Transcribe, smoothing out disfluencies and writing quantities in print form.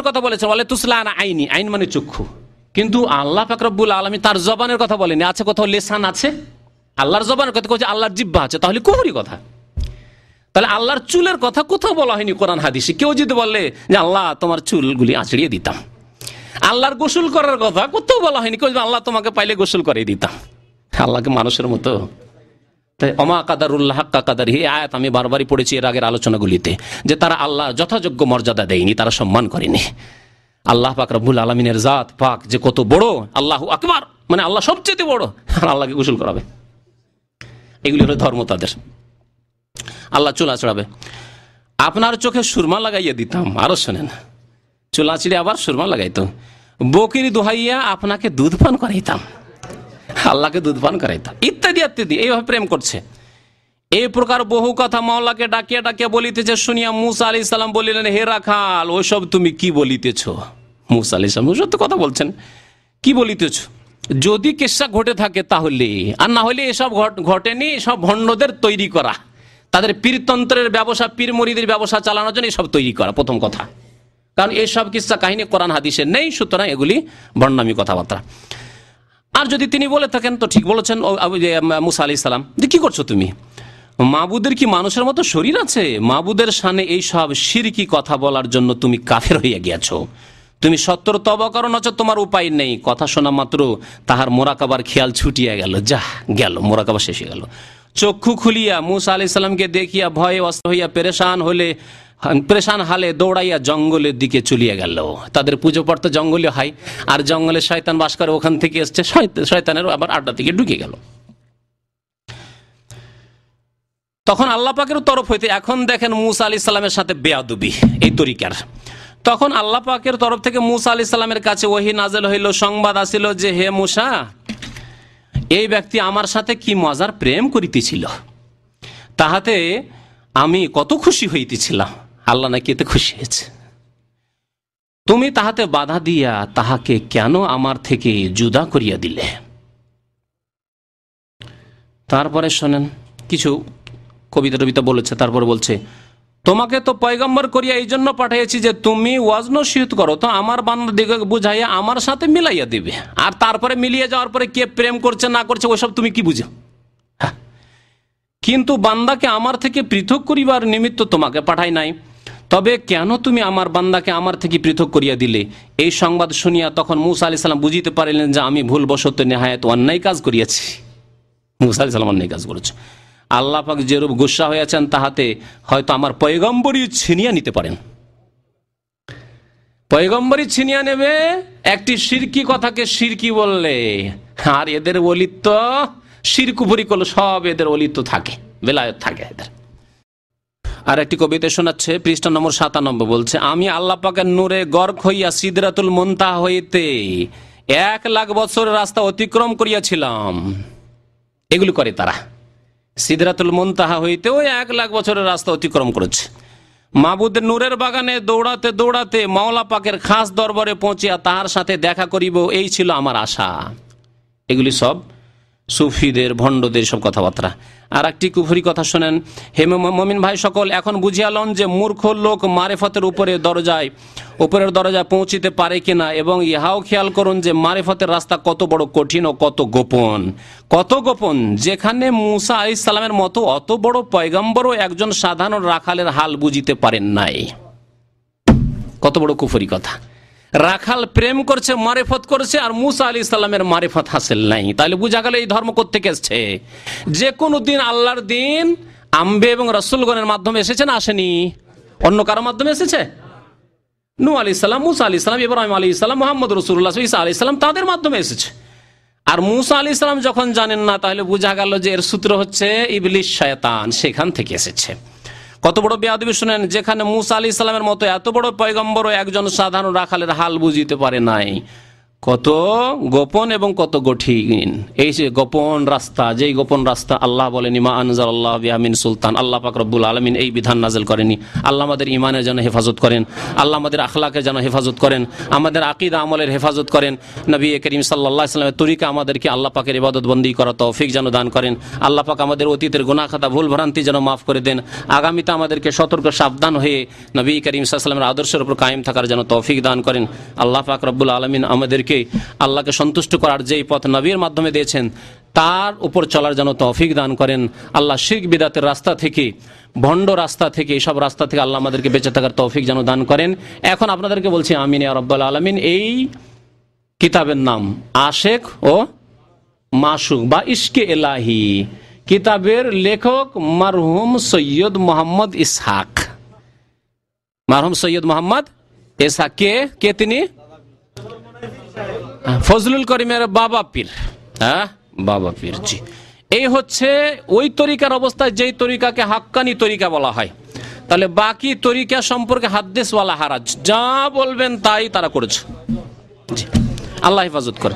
জবানের কথা বলেছেন, বলে তুসলা আনা আইনি, আইন মানে চক্ষু, কিন্তু আল্লাহ পাক রব্বুল আলামিন তার জবানের কথা বলেনি। আছে কোথাও লেসান আছে? আল্লাহর জবানের কথা বলছে, আল্লাহর জিহ্বা আছে, তাহলে কুফরি কথা। তাহলে আল্লাহর চুলের কথা কোথাও বলা হয়নি কোরআন হাদিসে। কেউ যদি বলে যে আল্লাহ তোমার চুলগুলি আঁচড়িয়ে দিতাম, আল্লাহর গোসল করার কথা কোথাও বলা হয়নি। কেউ আল্লাহ তোমাকে পাইলে গোসল করে দিতাম। আল্লাহকে মানুষের মতো, তাই অমা কাদারুল্লাহ হাক্কা কাদারিহি, এই আয়াত আমি বারবারই পড়েছি এর আগের আলোচনাগুলিতে, যে তারা আল্লাহ যথাযোগ্য মর্যাদা দেয়নি, তারা সম্মান করেনি। আল্লাহ পাক রব্বুল আলামিনের জাত পাক যে কত বড়, আল্লাহু আকবার মানে আল্লাহ সবচেয়ে বড়, আর আল্লাহকে গোসল করাবে, এগুলি হলো ধর্ম তাদের। আল্লাহ চুল আঁচড়াবে, আপনার চোখে সুরমা লাগাইয়া দিতাম। আরো শোনেন, চুল আঁচড়ে আবার সুরমা লাগাইতাম। বকির দোহাইয়া আপনাকে দুধ পান করাইতাম, আল্লাহকে দুধ পান করাইতাম, ইত্যাদি ইত্যাদি। এইভাবে প্রেম করছে। এই প্রকার বহু কথা মাওলাকে ডাকিয়া ডাকিয়া বলিতেছে। শুনিয়া মুসা আলাইহিস সালাম বলিলেন, হে রাখাল, ওইসব তুমি কি বলিতেছ? মুসা আলাইহিস সালাম সত্য কথা বলছেন, কি বলিতেছ? যদি কেসা ঘটে থাকে তাহলে, আর না হলে এসব ঘটেনি, সব ভণ্ডদের তৈরি করা, তাদের পীরতন্ত্রের ব্যবসা, পীর মুরিদের ব্যবসা চালানোর জন্য এসব তৈরি করা, প্রথম কথা। কারণ এইসব কিসসা কাহিনী কোরআন হাদিসে নেই, সুতরাং এগুলি ভণ্ডামি কথাবার্তা। আর যদি তিনি বলে থাকেন তো ঠিক বলেছেন মুসা আলাইহিস সালাম, যে কি করছো তুমি? মাবুদের কি মানুষের মতো শরীর আছে? মাবুদের সামনে এইসব শিরকি কথা বলার জন্য তুমি কাফের হইয়া গিয়াছো। তুমি সত্তর তওবা করো, নচেৎ তোমার উপায় নেই। কথা শোনা মাত্র তাহার মোরাকাবার খেয়াল ছুটিয়া গেল, যা গেল, মোরাকাবা শেষ হয়ে গেল। চক্ষু খুলিয়া মুসা আলাইহিস সালামকে দেখিয়া ভয়ে অস্ত্র হইয়া পেরেশান হালে দৌড়াইয়া জঙ্গলের দিকে চলিয়া গেল। তাদের পুজো পাঠ জঙ্গলে হয়, আর জঙ্গলে শয়তান বাস করে, ওখান থেকে এসছে, শয়তানের আবার আড্ডা থেকে ঢুকে গেল। তখন আল্লাহ পাকের তরফ হইতে, এখন দেখেন মুসা আলাইহিস সালামের সাথে বেয়াদবি এই তরিকার। তখন আল্লাহ পাকের তরফ থেকে মুসা আলাইহিস সালামের কাছে ওহী নাযিল হইল, সংবাদ আসিল যে হে মুসা, এই ব্যক্তি আমার সাথে কি মজার প্রেম করিতেছিল, তাহাতে আমি কত খুশি হইতেছিলাম। আল্লাহ নাকি এতে খুশি হয়েছে। তুমি তাহাতে বাধা দিয়া তাহাকে কেন আমার থেকে জুদা করিয়া দিলে? তারপরে শোনেন, কিছু কবিতা টবিতা বলেছে, তারপরে বলছে, তোমাকে তো পয়গম্বর করিয়া এই জন্য পাঠিয়েছি যে তুমি ওয়াজ নসিহত করো, তো আমার বান্দাদিগকে বুঝাইয়া আমার সাথে মিলাইয়া দিবে। আর তারপরে মিলিয়ে যাওয়ার পরে কে প্রেম করছে না করছে ওইসব তুমি কি বুঝো? কিন্তু বান্দাকে আমার থেকে পৃথক করিবার নিমিত্ত তোমাকে পাঠাই নাই, তবে কেন তুমি আমার বান্দাকে আমার থেকে পৃথক করিয়া দিলে? এই সংবাদ শুনিয়া তখন মুসা আলাইহিস সালাম বুঝিতে পারিলেন যে আমি ভুলবশত নেহায়েত অন্যায় কাজ করিয়াছি। মুসা আলাইহিস সালাম অন্যায় কাজ করেছে। আল্লাহ পাক যেরূপ গুসা হয়েছেন, তাহাতে হয়তো আমার পয়গম্বরই ছিনিয়া নিতে পারেন। পয়গম্বরই ছিনিয়া নেবে একটি শিরকি কথাকে শিরকি বললে। আর এদের ওলিত্ব শিরকুফরি করলে সব এদের ওলিত্ব থাকে, বেলায়েত থাকে এদের। আর একটি কবিতা শোনাচ্ছে, পৃষ্ঠা নম্বর 97, বলছে, আমি আল্লাহ পাকের নূরে গর্ক হইয়া সিদরাতুল মুনতাহা হইতে 1,00,000 বছরের রাস্তা অতিক্রম করিয়াছিলাম। এগুলো করে তারা, সিদরাতুল মুনতাহা হইতেও 1,00,000 বছরের রাস্তা অতিক্রম করেছে। মাবুদের নূরের বাগানে দৌড়াতে দৌড়াতে মাওলা পাকের খাস দরবারে পৌঁছিয়া তাহার সাথে দেখা করিব, এই ছিল আমার আশা। এগুলি সব সুফিদের, ভণ্ডদের সব কথাবার্তা। আর একটি কুফরি কথা শোনেন, হে মুমিন ভাই সকল, এখন বুঝিয়ালন যে মূর্খ লোক মারেফতের উপরের দরজায় পৌঁছিতে পারে কিনা, এবং ইহাও খেয়াল করুন যে মারেফতের রাস্তা কত বড় কঠিন ও কত গোপন, যেখানে মুসা আলাইহিস সালামের মতো অত বড় পয়গম্বরও একজন সাধারণ রাখালের হাল বুঝিতে পারেন নাই। কত বড় কুফরি কথা! রাখাল প্রেম করছে, মারেফত করছে, আর মুসা আলাইহিস সালামের মারেফত হাসিল নাই। তাহলে বোঝা গেল এই ধর্ম কোত্থেকে এসছে। যে কোনো দিন আল্লাহর দিন আম্বে এবং রাসূলগণের মাধ্যমে এসেছে না আসেনি? অন্য কারো মাধ্যমে এসেছে? নূহ আলাইহিস সালাম, মুসা আলাইহিস সালাম, ইব্রাহিম আলাইহিস সালাম, মুহাম্মদ রাসূলুল্লাহ ঈসা আলাইহিস সালাম, তাদের মাধ্যমে এসেছে। আর মুসা আলাইহিস সালাম যখন জানেন না, তাহলে বোঝা গেল যে এর সূত্র হচ্ছে ইবলিস, শয়তান, সেখান থেকে এসেছে। কত বড় বেয়াদবি শুনেন, যেখানে মুসা আলাইহিস সালামের মতো এত বড় পয়গম্বরও একজন সাধারণ রাখালের হাল বুঝিতে পারে নাই। কত গোপন এবং কত কঠিন। এই যে গোপন রাস্তা, যেই গোপন রাস্তা আল্লাহ বলেনি মা আনজালাল্লাহু বিহা মিন সুলতান, আল্লাহ পাক রব্বুল আলামিন এই বিধান নাযিল করেনি। আল্লাহ আমাদের ঈমানের যেন হেফাজত করেন, আল্লাহ আমাদের আখলাকের যেন হেফাজত করেন, আমাদের আকীদা আমলের হেফাজত করেন। নবী করিম সাল্লাল্লাহু আলাইহি ওয়াসাল্লামের তরিকা আমাদেরকে আল্লাহ পাকের ইবাদত বন্দি করার তৌফিক যেন দান করেন। আল্লাহ পাক আমাদের অতীতের গুনাহ খাতা ভুল ভ্রান্তি যেন মাফ করে দেন। আগামীতে আমাদেরকে সতর্ক সাবধান হয়ে নবী করিম সাল্লাল্লাহু আলাইহি ওয়াসাল্লামের আদর্শের উপর কায়েম থাকার যেন তৌফিক দান করেন। আল্লাহ পাক রব্বুল আলামিন আমাদেরকে আল্লাহকে সন্তুষ্ট করার যেই পথ নবীর মাধ্যমে দিয়েছেন তার উপর চলার যেন তৌফিক দান করেন। আল্লাহ শিরক বিদআতের রাস্তা থেকে, ভণ্ড রাস্তা থেকে, এইসব রাস্তা থেকে আল্লাহ আমাদেরকে বেঁচে থাকার তৌফিক যেন দান করেন। এখন আপনাদেরকে বলছি আমিন ইয়া রাব্বাল আলামিন। এই কিতাবের নাম আশেক ও মাশুক বা ইশকে এলাহি। কিতাবের লেখক মারহুম সৈয়দ মোহাম্মদ ইসহাক। মারহুম সৈয়দ মোহাম্মদ ইসহাক কে তিনি? ফজলুল করিমের বাবা পীর। হ্যাঁ, বাবা পীর। জি, এই হচ্ছে ওই তরিকার অবস্থায় যেই তরিকাকে হাক্কানি তরিকা বলা হয়। তাহলে বাকি তরিকা সম্পর্কে হাদিস ওয়ালা হারাজ, যা বলবেন তাই তারা করেছে। জি, আল্লাহ হেফাজত করে।